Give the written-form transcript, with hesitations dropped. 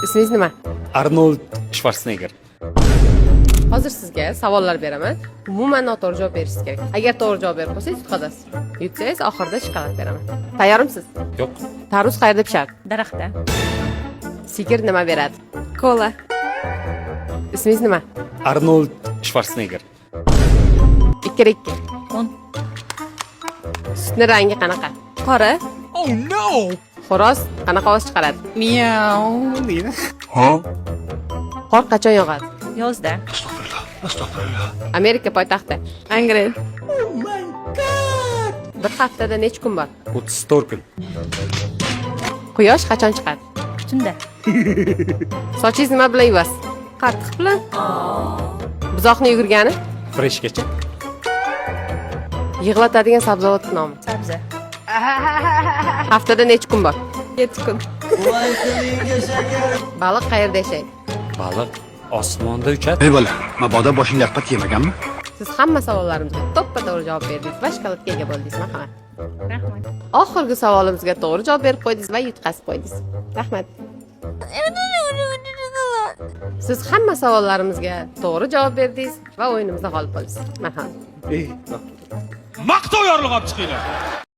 Ismingiz nima? Arnold Schwarzenegger. Hozir sizga savollar beraman. Umuman noto'g'ri javob berishingiz kerak. Agar to'g'ri javob berib qo'ysangiz yutqazasiz. Yutsangiz oxirida shokolad beraman. Tayyormisiz? Yo'q. Tarvuz qayerda pishadi? Daraxtda. Sigir nima beradi? Kola. Ismingiz nima? Arnold Schwarzenegger. 2 2. 10. Sutni rangi qanaqa? Qora. Oh no! Xo'roz qanaqa ovoz chiqaradi? Miau. deydi. Qor qachon yog'adi? Yozda. Amerika poytaxti. Angren. Bir haftada necha kun bor? 34 kun. Quyosh qachon chiqadi? Tunda. Sochingiz nima bilan yuvasiz? Qatiq bilan. Buzoqni yugurgani? Freshgacha. Yig'latadigan sabzavot nomi. Sabzi. Haftada necha kun bor? 7 kun. Baliq qayerda yashaydi? Baliq osmonda uchadi. Ey bola, mabodo boshingga yaqqat yemaganmi? Siz hamma savollarimizga to'ppa-to'g'ri javob berdingiz va shokoladga ega bo'ldingiz. Marhamat. Rahmat. Oxirgi savolimizga to'g'ri javob berib qo'ydingiz va yutqazib qo'ydingiz. Rahmat. Siz hamma savollarimizga to'g'ri javob berdingiz va o'yinimizda g'olib bo'ldingiz. Marhamat. Maqtov yorliq olib chiqinglar.